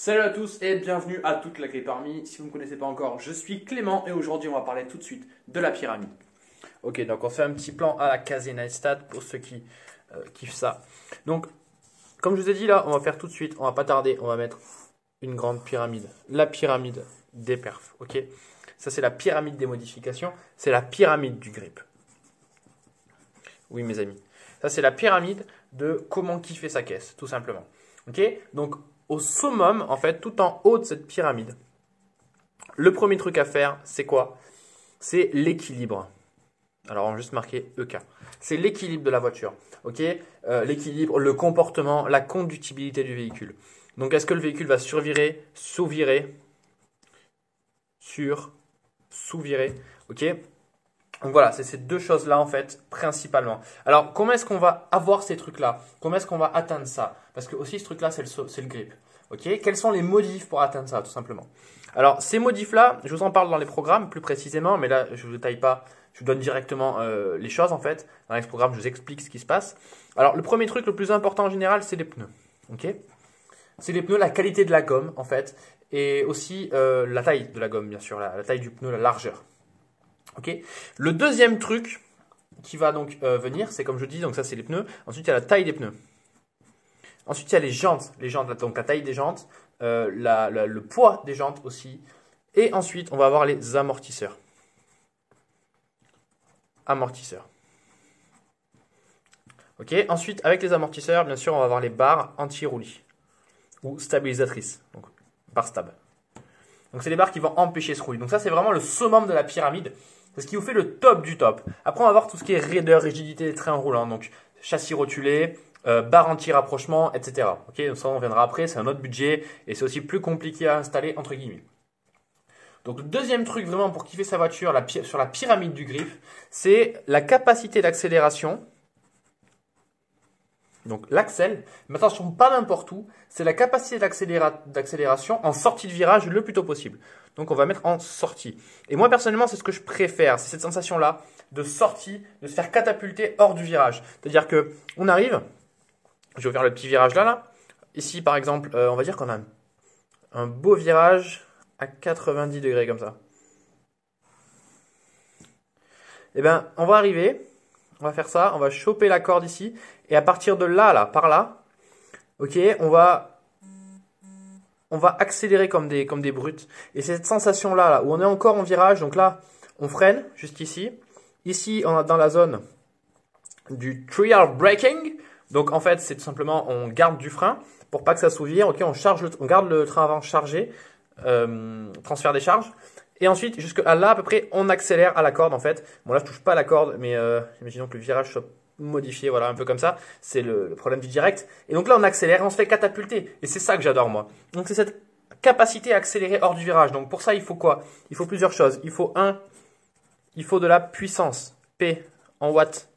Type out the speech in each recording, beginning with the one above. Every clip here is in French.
Salut à tous et bienvenue à toute la clé parmi. Si vous ne me connaissez pas encore, je suis Clément et aujourd'hui on va parler tout de suite de la pyramide. Ok, donc on fait un petit plan à la Casey Neistat pour ceux qui kiffent ça. Donc, comme je vous ai dit là, on va faire tout de suite, on va pas tarder, on va mettre une grande pyramide. La pyramide des perfs, ok. Ça c'est la pyramide des modifications, c'est la pyramide du grip. Oui mes amis, ça c'est la pyramide de comment kiffer sa caisse, tout simplement. Ok, donc au summum, en fait, tout en haut de cette pyramide, le premier truc à faire, c'est quoi? C'est l'équilibre. Alors, on va juste marquer EK. C'est l'équilibre de la voiture. Ok, l'équilibre, le comportement, la conductibilité du véhicule. Donc, est-ce que le véhicule va survirer, sous-virer, sous-virer? Ok. Donc voilà, c'est ces deux choses-là en fait, principalement. Alors, comment est-ce qu'on va avoir ces trucs-là? Comment est-ce qu'on va atteindre ça? Parce que aussi, ce truc-là, c'est le grip. Ok? Quels sont les modifs pour atteindre ça, tout simplement? Alors, ces modifs-là, je vous en parle dans les programmes plus précisément, mais là, je ne vous détaille pas, je vous donne directement les choses en fait. Dans les programmes, je vous explique ce qui se passe. Alors, le premier truc, le plus important en général, c'est les pneus. Ok? C'est les pneus, la qualité de la gomme en fait, et aussi la taille de la gomme, bien sûr, la taille du pneu, la largeur. Ok. Le deuxième truc qui va donc venir, c'est comme je dis, donc ça c'est les pneus. Ensuite, il y a la taille des pneus. Ensuite, il y a les jantes, donc la taille des jantes, le poids des jantes aussi. Et ensuite, on va avoir les amortisseurs. Amortisseurs. Ok. Ensuite, avec les amortisseurs, bien sûr, on va avoir les barres anti-roulis ou stabilisatrices, donc barres stable. Donc c'est les barres qui vont empêcher ce roulis. Donc ça, c'est vraiment le summum de la pyramide. C'est ce qui vous fait le top du top. Après, on va voir tout ce qui est raideur, rigidité des trains roulants. Donc, châssis rotulé, barre anti-rapprochement, etc. Ok, donc ça, on reviendra après. C'est un autre budget et c'est aussi plus compliqué à installer, entre guillemets. Donc, le deuxième truc vraiment pour kiffer sa voiture sur la pyramide du grip, c'est la capacité d'accélération. Donc, l'axel, mais attention, pas n'importe où, c'est la capacité d'accélération en sortie de virage le plus tôt possible. Donc, on va mettre en sortie. Et moi, personnellement, c'est ce que je préfère. C'est cette sensation-là de sortie, de se faire catapulter hors du virage. C'est-à-dire que on arrive, je vais faire le petit virage là. Ici, par exemple, on va dire qu'on a un beau virage à 90 degrés comme ça. Eh bien, on va arriver, on va faire ça, on va choper la corde ici. Et à partir de là, par là, ok, on va accélérer comme des brutes. Et c'est cette sensation-là, là, où on est encore en virage. Donc là, on freine, juste ici. Ici, on est dans la zone du trial braking. Donc en fait, c'est tout simplement, on garde du frein pour pas que ça s'ouvre. Ok, on garde le train avant chargé, transfert des charges. Et ensuite, jusqu'à là, à peu près, on accélère à la corde, en fait. Bon, là, je touche pas à la corde, mais imaginons que le virage soit modifié, voilà, un peu comme ça. C'est le problème du direct. Et donc là, on accélère et on se fait catapulter. Et c'est ça que j'adore, moi. Donc, c'est cette capacité à accélérer hors du virage. Donc, pour ça, il faut quoi? Il faut plusieurs choses. Il faut de la puissance. P en watts.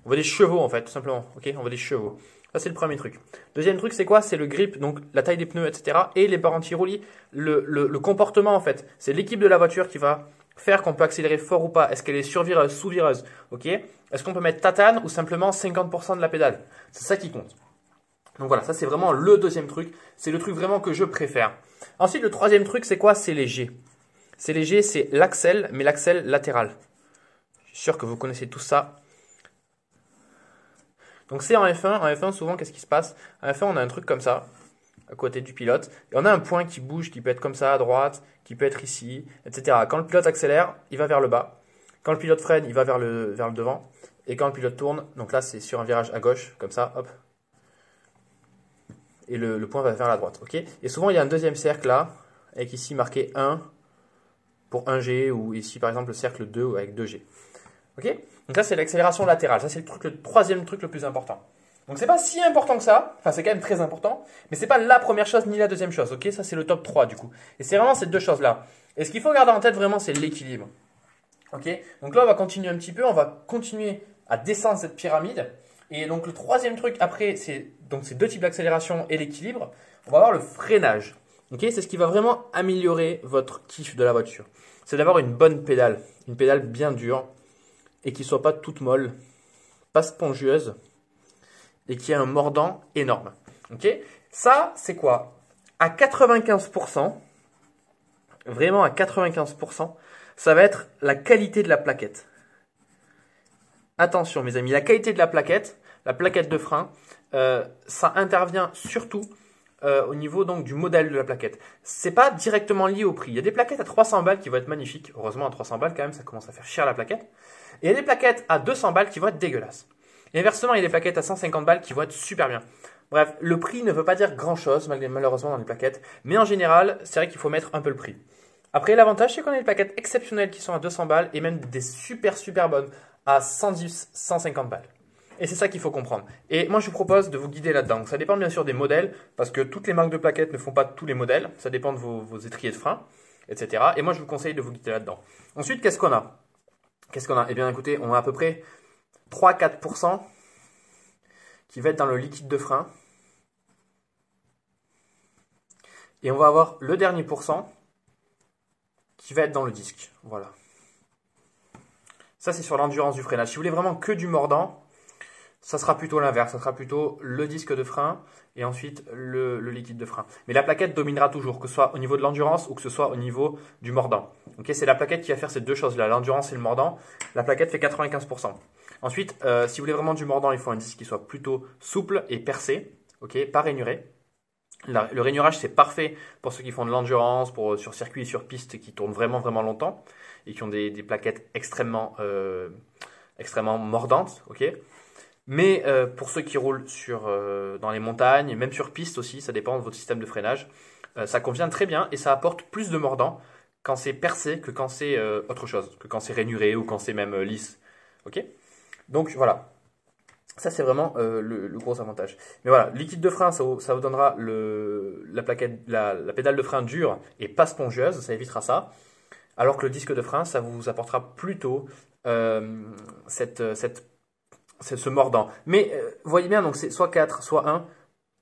On veut des chevaux, en fait, tout simplement. Ok, on veut des chevaux. Ça, c'est le premier truc. Deuxième truc, c'est quoi? C'est le grip, donc la taille des pneus, etc. Et les barres anti-roulis. Le comportement, en fait. C'est l'équipe de la voiture qui va faire qu'on peut accélérer fort ou pas. Est-ce qu'elle est survireuse, sous-vireuse? Ok. Est-ce qu'on peut mettre tatane ou simplement 50% de la pédale? C'est ça qui compte. Donc voilà, ça c'est vraiment le deuxième truc. C'est le truc vraiment que je préfère. Ensuite, le troisième truc, c'est quoi? C'est léger. C'est léger, c'est l'axel, mais l'axel latéral. Je suis sûr que vous connaissez tout ça. Donc c'est en F1. En F1, souvent, qu'est-ce qui se passe? En F1, on a un truc comme ça, à côté du pilote. Et on a un point qui bouge, qui peut être comme ça, à droite, qui peut être ici, etc. Quand le pilote accélère, il va vers le bas. Quand le pilote freine, il va vers le devant. Et quand le pilote tourne, donc là, c'est sur un virage à gauche, comme ça, hop. Et le point va vers la droite, ok? Et souvent, il y a un deuxième cercle là, avec ici marqué 1 pour 1G, ou ici, par exemple, le cercle 2 avec 2G. Ok? Donc ça, c'est l'accélération latérale. Ça, c'est le troisième truc le plus important. Donc c'est pas si important que ça. Enfin, c'est quand même très important. Mais c'est pas la première chose ni la deuxième chose. Ok? Ça, c'est le top 3 du coup. Et c'est vraiment ces deux choses-là. Et ce qu'il faut garder en tête vraiment, c'est l'équilibre. Ok? Donc là, on va continuer un petit peu. On va continuer à descendre cette pyramide. Et donc le troisième truc après, c'est donc ces deux types d'accélération et l'équilibre. On va avoir le freinage. Ok? C'est ce qui va vraiment améliorer votre kiff de la voiture. C'est d'avoir une bonne pédale. Une pédale bien dure. Et qui ne soit pas toute molle, pas spongieuse, et qui ait un mordant énorme. Ok? Ça, c'est quoi? à 95%, vraiment à 95%, ça va être la qualité de la plaquette. Attention mes amis, la qualité de la plaquette de frein, ça intervient surtout au niveau donc du modèle de la plaquette. C'est pas directement lié au prix. Il y a des plaquettes à 300 balles qui vont être magnifiques. Heureusement à 300 balles quand même, ça commence à faire cher la plaquette. Et il y a des plaquettes à 200 balles qui vont être dégueulasses. Et inversement, il y a des plaquettes à 150 balles qui vont être super bien. Bref, le prix ne veut pas dire grand chose malheureusement dans les plaquettes. Mais en général, c'est vrai qu'il faut mettre un peu le prix. Après, l'avantage, c'est qu'on a des plaquettes exceptionnelles qui sont à 200 balles et même des super bonnes à 110, 150 balles. Et c'est ça qu'il faut comprendre. Et moi, je vous propose de vous guider là-dedans. Donc, ça dépend bien sûr des modèles, parce que toutes les marques de plaquettes ne font pas tous les modèles. Ça dépend de vos étriers de frein, etc. Et moi, je vous conseille de vous guider là-dedans. Ensuite, qu'est-ce qu'on a? Eh bien, écoutez, on a à peu près 3-4% qui va être dans le liquide de frein. Et on va avoir le dernier pourcent qui va être dans le disque. Voilà. Ça, c'est sur l'endurance du freinage. Si vous voulez vraiment que du mordant, ça sera plutôt l'inverse. Ça sera plutôt le disque de frein et ensuite le liquide de frein. Mais la plaquette dominera toujours, que ce soit au niveau de l'endurance ou que ce soit au niveau du mordant. Okay, c'est la plaquette qui va faire ces deux choses-là, l'endurance et le mordant. La plaquette fait 95%. Ensuite, si vous voulez vraiment du mordant, il faut un disque qui soit plutôt souple et percé, okay, pas rainuré. Le rainurage, c'est parfait pour ceux qui font de l'endurance, sur circuit et sur piste qui tournent vraiment longtemps et qui ont des plaquettes extrêmement mordantes. Okay. Mais pour ceux qui roulent dans les montagnes, même sur piste aussi, ça dépend de votre système de freinage, ça convient très bien et ça apporte plus de mordant quand c'est percé que quand c'est autre chose, que quand c'est rainuré ou quand c'est même lisse. Okay. Donc voilà. Ça, c'est vraiment le gros avantage. Mais voilà, liquide de frein, ça vous donnera la pédale de frein dure et pas spongieuse, ça évitera ça. Alors que le disque de frein, ça vous apportera plutôt ce mordant. Mais voyez bien, donc c'est soit 4, soit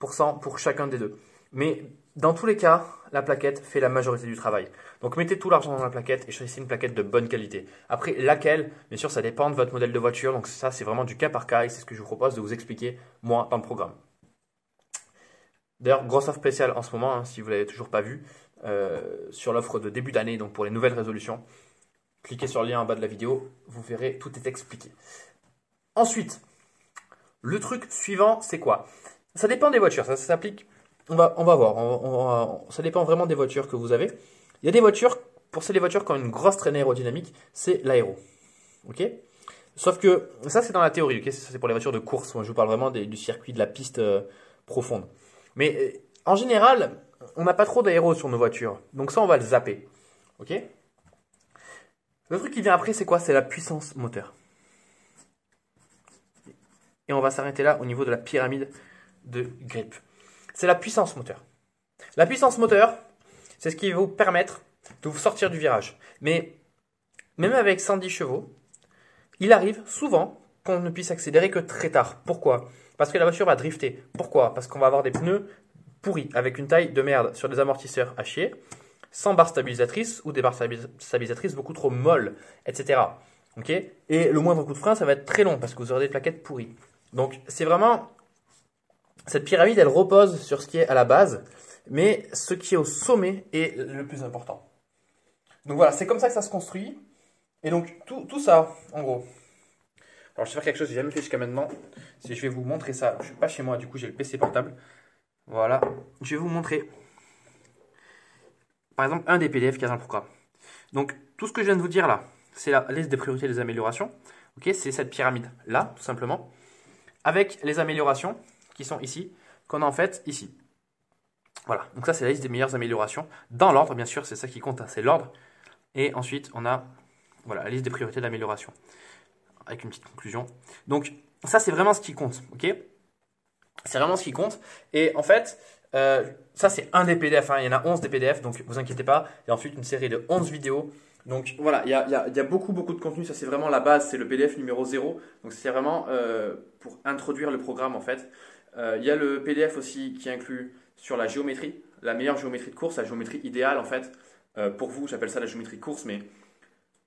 1% pour chacun des deux. Mais dans tous les cas, la plaquette fait la majorité du travail. Donc mettez tout l'argent dans la plaquette et choisissez une plaquette de bonne qualité. Après, laquelle, bien sûr, ça dépend de votre modèle de voiture. Donc ça, c'est vraiment du cas par cas et c'est ce que je vous propose de vous expliquer, moi, dans le programme. D'ailleurs, grosse offre spéciale en ce moment, hein, si vous ne l'avez toujours pas vu, sur l'offre de début d'année, donc pour les nouvelles résolutions. Cliquez sur le lien en bas de la vidéo, vous verrez, tout est expliqué. Ensuite, le truc suivant, c'est quoi? Ça dépend des voitures, ça s'applique. On va voir, ça dépend vraiment des voitures que vous avez. Il y a des voitures, pour les voitures qui ont une grosse traînée aérodynamique, c'est l'aéro. Ok? Sauf que ça, c'est dans la théorie, ok? C'est pour les voitures de course. Moi, je vous parle vraiment du circuit, de la piste profonde. Mais en général, on n'a pas trop d'aéro sur nos voitures. Donc ça, on va le zapper. Ok? Le truc qui vient après, c'est quoi? C'est la puissance moteur. Et on va s'arrêter là au niveau de la pyramide de grip. C'est la puissance moteur. La puissance moteur, c'est ce qui va vous permettre de vous sortir du virage. Mais même avec 110 chevaux, il arrive souvent qu'on ne puisse accélérer que très tard. Pourquoi? Parce que la voiture va drifter. Pourquoi? Parce qu'on va avoir des pneus pourris avec une taille de merde sur des amortisseurs à chier, sans barre stabilisatrice ou des barres stabilisatrices beaucoup trop molles, etc. Okay, et le moindre coup de frein, ça va être très long parce que vous aurez des plaquettes pourries. Donc c'est vraiment... Cette pyramide, elle repose sur ce qui est à la base, mais ce qui est au sommet est le plus important. Donc voilà, c'est comme ça que ça se construit. Et donc tout ça, en gros. Alors je vais faire quelque chose que j'ai jamais fait jusqu'à maintenant. C'est je vais vous montrer ça. Je suis pas chez moi, du coup j'ai le PC portable. Voilà, je vais vous montrer. Par exemple, un des PDF qu'il y a dans le programme. Donc tout ce que je viens de vous dire là, c'est la liste des priorités et des améliorations. Ok, c'est cette pyramide là, tout simplement. Avec les améliorations qui sont ici, qu'on a en fait ici. Voilà, donc ça c'est la liste des meilleures améliorations. Dans l'ordre, bien sûr, c'est ça qui compte, hein, c'est l'ordre. Et ensuite, on a voilà, la liste des priorités d'amélioration. Avec une petite conclusion. Donc ça c'est vraiment ce qui compte, ok? C'est vraiment ce qui compte. Et en fait, ça c'est un des PDF, hein. Il y en a 11 des PDF, donc vous inquiétez pas. Et ensuite une série de 11 vidéos. Donc voilà, il y a beaucoup de contenu. Ça c'est vraiment la base, c'est le PDF numéro 0. Donc c'est vraiment pour introduire le programme en fait. Il y a le PDF aussi qui inclut sur la géométrie, la meilleure géométrie de course, la géométrie idéale en fait. Pour vous, j'appelle ça la géométrie de course, mais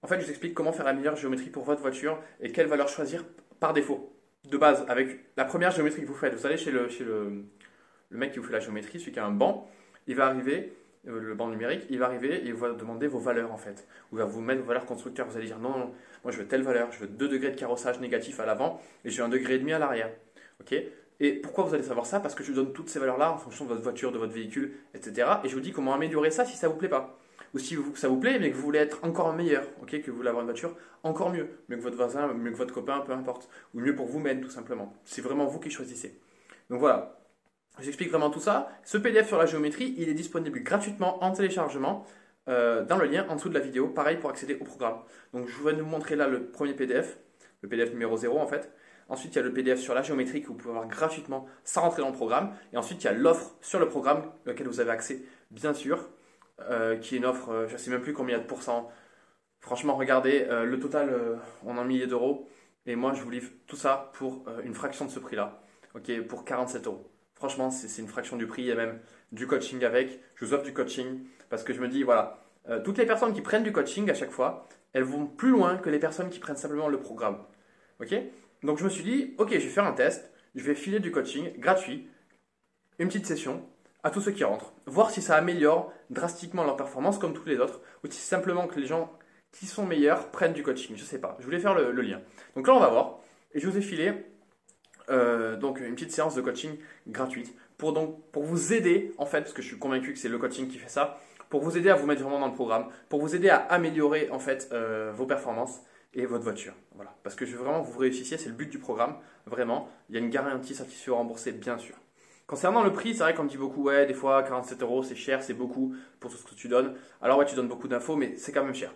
en fait je vous explique comment faire la meilleure géométrie pour votre voiture et quelle valeur choisir par défaut. De base, avec la première géométrie que vous faites, vous allez chez le mec qui vous fait la géométrie, celui qui a un banc, il va arriver, le banc numérique, il va arriver et il va demander vos valeurs en fait. Ou il va vous mettre vos valeurs constructeurs. Vous allez dire non, non, moi je veux telle valeur, je veux 2 degrés de carrossage négatif à l'avant et je veux 1,5 degré à l'arrière. Ok? Et pourquoi vous allez savoir ça? Parce que je vous donne toutes ces valeurs-là en fonction de votre voiture, de votre véhicule, etc. Et je vous dis comment améliorer ça si ça vous plaît pas. Ou si ça vous plaît, mais que vous voulez être encore meilleur, ok, que vous voulez avoir une voiture encore mieux que votre voisin, mieux que votre copain, peu importe, ou mieux pour vous-même tout simplement. C'est vraiment vous qui choisissez. Donc voilà, j'explique vraiment tout ça. Ce PDF sur la géométrie, il est disponible gratuitement en téléchargement dans le lien en dessous de la vidéo. Pareil pour accéder au programme. Donc je vais vous montrer là le premier PDF, le PDF numéro 0 en fait. Ensuite, il y a le PDF sur la géométrie que vous pouvez avoir gratuitement sans rentrer dans le programme. Et ensuite, il y a l'offre sur le programme auquel vous avez accès, bien sûr. Qui est une offre, je ne sais même plus combien de pourcents. Franchement, regardez, le total, on en milliers d'euros. Et moi, je vous livre tout ça pour une fraction de ce prix-là. Ok, pour 47 euros. Franchement, c'est une fraction du prix. Il y a même du coaching avec. Je vous offre du coaching parce que je me dis, voilà, toutes les personnes qui prennent du coaching à chaque fois, elles vont plus loin que les personnes qui prennent simplement le programme. Ok? Donc, je me suis dit, ok, je vais faire un test. Je vais filer du coaching gratuit, une petite session à tous ceux qui rentrent, voir si ça améliore drastiquement leur performance comme tous les autres, ou si simplement que les gens qui sont meilleurs prennent du coaching. Je ne sais pas, je voulais faire le lien. Donc là, on va voir, et je vous ai filé donc une petite séance de coaching gratuite pour vous aider, en fait, parce que je suis convaincu que c'est le coaching qui fait ça, pour vous aider à vous mettre vraiment dans le programme, pour vous aider à améliorer en fait vos performances et votre voiture. Voilà, parce que je veux vraiment que vous réussissiez, c'est le but du programme, vraiment. Il y a une garantie certifiée remboursée, bien sûr. Concernant le prix, c'est vrai qu'on me dit beaucoup, ouais, des fois 47 euros c'est cher, c'est beaucoup pour tout ce que tu donnes. Alors ouais, tu donnes beaucoup d'infos, mais c'est quand même cher.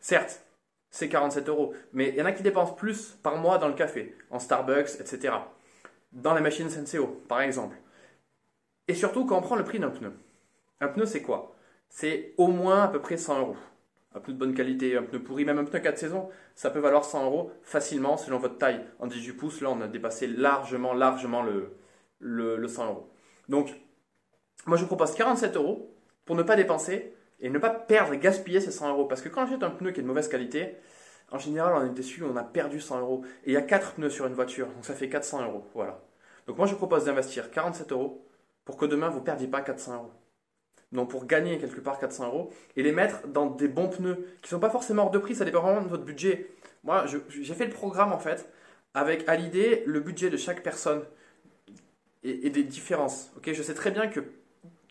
Certes, c'est 47 euros, mais il y en a qui dépensent plus par mois dans le café, en Starbucks, etc. Dans les machines Senseo, par exemple. Et surtout quand on prend le prix d'un pneu. Un pneu, c'est quoi? C'est au moins à peu près 100 euros. Un pneu de bonne qualité, un pneu pourri, même un pneu 4 saisons, ça peut valoir 100 euros facilement selon votre taille. En 18 pouces, là, on a dépassé largement le 100 euros. Donc, moi, je vous propose 47 euros pour ne pas dépenser et ne pas perdre et gaspiller ces 100 euros. Parce que quand on achète un pneu qui est de mauvaise qualité, en général, on est déçu, on a perdu 100 euros. Et il y a 4 pneus sur une voiture, donc ça fait 400 euros. Voilà. Donc, moi, je vous propose d'investir 47 euros pour que demain, vous ne perdiez pas 400 euros. Donc, pour gagner quelque part 400 euros et les mettre dans des bons pneus qui ne sont pas forcément hors de prix, ça dépend vraiment de votre budget. Moi, j'ai fait le programme en fait avec à l'idée le budget de chaque personne et des différences. Ok, je sais très bien que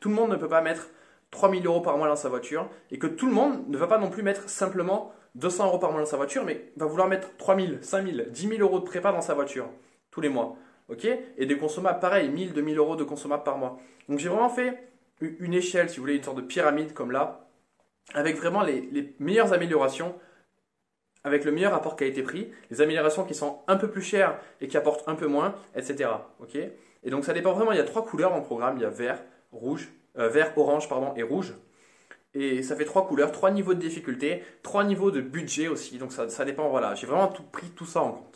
tout le monde ne peut pas mettre 3000 euros par mois dans sa voiture et que tout le monde ne va pas non plus mettre simplement 200 euros par mois dans sa voiture, mais va vouloir mettre 3000, 5000, 10 000 euros de prépa dans sa voiture tous les mois. Ok, et des consommables, pareil, 1000, 2000 euros de consommables par mois. Donc j'ai vraiment fait une échelle, si vous voulez, une sorte de pyramide comme là, avec vraiment les meilleures améliorations, avec le meilleur rapport qualité-prix, les améliorations qui sont un peu plus chères et qui apportent un peu moins, etc. Ok, et donc ça dépend vraiment, il y a 3 couleurs dans le programme, il y a vert, orange pardon, et rouge. Et ça fait 3 couleurs, 3 niveaux de difficulté, 3 niveaux de budget aussi, donc ça dépend, voilà, j'ai vraiment pris tout ça en compte.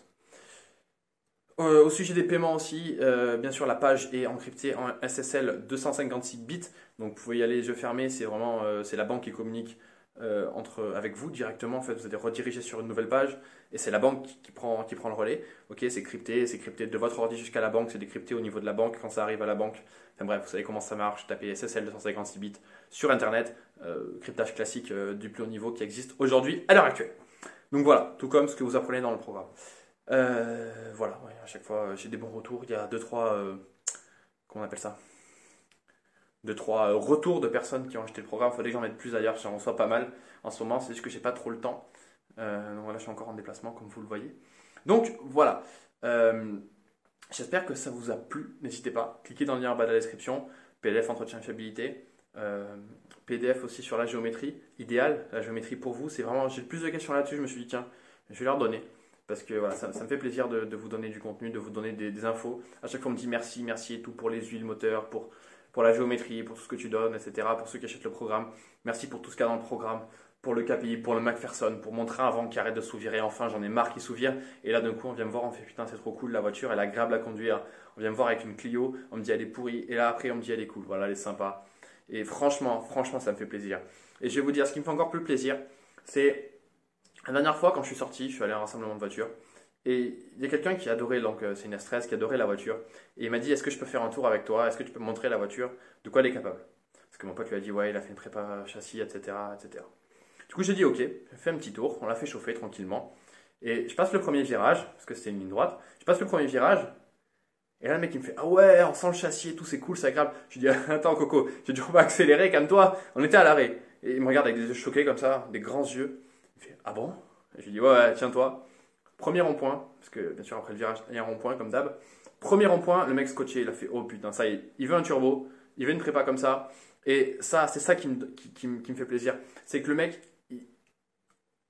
Au sujet des paiements aussi, bien sûr la page est encryptée en SSL 256 bits, donc vous pouvez y aller les yeux fermés, c'est vraiment c'est la banque qui communique avec vous directement, en fait vous êtes redirigé sur une nouvelle page et c'est la banque qui prend le relais. Ok, c'est crypté de votre ordi jusqu'à la banque, c'est décrypté au niveau de la banque quand ça arrive à la banque. Enfin bref, vous savez comment ça marche, tapez SSL 256 bits sur internet, cryptage classique du plus haut niveau qui existe aujourd'hui à l'heure actuelle. Donc voilà, tout comme ce que vous apprenez dans le programme. Voilà, ouais, à chaque fois j'ai des bons retours. Il y a 2-3, comment on appelle ça? 2-3 retours de personnes qui ont acheté le programme. Il faudrait que j'en mette plus d'ailleurs, j'en reçois pas mal en ce moment. C'est juste que j'ai pas trop le temps. Donc voilà, je suis encore en déplacement comme vous le voyez. Donc voilà, j'espère que ça vous a plu. N'hésitez pas, cliquez dans le lien en bas de la description. PDF entretien de fiabilité. PDF aussi sur la géométrie, idéal, la géométrie pour vous, c'est vraiment, j'ai plus de questions là-dessus, je me suis dit tiens, je vais leur donner. Parce que voilà, ça me fait plaisir de vous donner du contenu, de vous donner des infos. À chaque fois, on me dit merci, merci et tout pour les huiles moteurs, pour la géométrie, pour tout ce que tu donnes, etc. Pour ceux qui achètent le programme. Merci pour tout ce qu'il y a dans le programme. Pour le KPI, pour le McPherson, pour mon train avant qui arrête de s'ouvrir. Et enfin, j'en ai marre qu'il s'ouvre. Et là, d'un coup, on vient me voir, on fait putain, c'est trop cool, la voiture, elle est agréable à conduire. On vient me voir avec une Clio, on me dit elle est pourrie. Et là, après, on me dit elle est cool. Voilà, elle est sympa. Et franchement, ça me fait plaisir. Et je vais vous dire, ce qui me fait encore plus plaisir, c'est la dernière fois, quand je suis sorti, je suis allé à un rassemblement de voitures. Et il y a quelqu'un qui adorait, donc c'est une S13 qui adorait la voiture. Et il m'a dit, est-ce que je peux faire un tour avec toi? Est-ce que tu peux me montrer la voiture? De quoi elle est capable? Parce que mon pote lui a dit, ouais, il a fait une prépa châssis, etc., etc. Du coup, j'ai dit, ok, j'ai fait un petit tour, on l'a fait chauffer tranquillement. Et je passe le premier virage, parce que c'était une ligne droite. Je passe le premier virage, et là, le mec, il me fait, ah ouais, on sent le châssis et tout, c'est cool, c'est agréable. Je lui dis, attends, Coco, j'ai toujours pas accéléré, calme-toi, on était à l'arrêt. Et il me regarde avec des yeux choqués comme ça, des grands yeux. Il me fait, ah bon? Et je lui dis, ouais, ouais, tiens-toi. Premier rond-point, parce que bien sûr, après le virage, il y a un rond-point comme d'hab. Premier rond-point, le mec scotché, il a fait, oh putain, ça y est, il veut un turbo, il veut une prépa comme ça. Et ça, c'est ça qui me fait plaisir. C'est que le mec,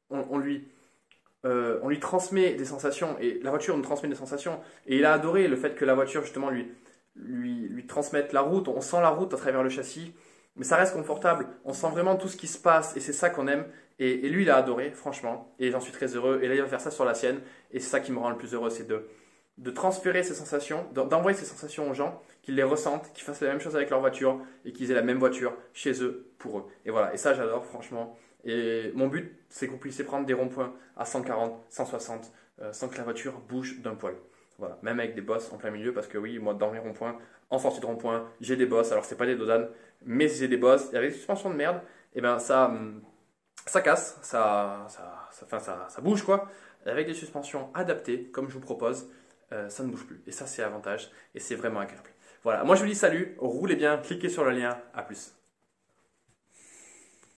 on lui on lui transmet des sensations et la voiture nous transmet des sensations. Et il a adoré le fait que la voiture, justement, lui transmette la route. On sent la route à travers le châssis, mais ça reste confortable. On sent vraiment tout ce qui se passe et c'est ça qu'on aime. Et lui, il a adoré, franchement. Et j'en suis très heureux. Et là, il va faire ça sur la sienne. Et c'est ça qui me rend le plus heureux, c'est de transférer ces sensations, d'envoyer ces sensations aux gens, qu'ils les ressentent, qu'ils fassent la même chose avec leur voiture et qu'ils aient la même voiture chez eux pour eux. Et voilà, et ça j'adore franchement. Et mon but, c'est que vous puissiez prendre des ronds-points à 140, 160, sans que la voiture bouge d'un poil. Voilà, même avec des bosses en plein milieu, parce que oui, moi dans mes ronds-points, en sortie de rond-point, j'ai des bosses. Alors c'est pas des dodanes, mais j'ai des bosses. Et avec des suspensions de merde, et ben ça casse, ça bouge quoi. Et avec des suspensions adaptées, comme je vous propose, ça ne bouge plus. Et ça, c'est avantage. Et c'est vraiment agréable. Voilà, moi je vous dis salut, roulez bien, cliquez sur le lien, à plus.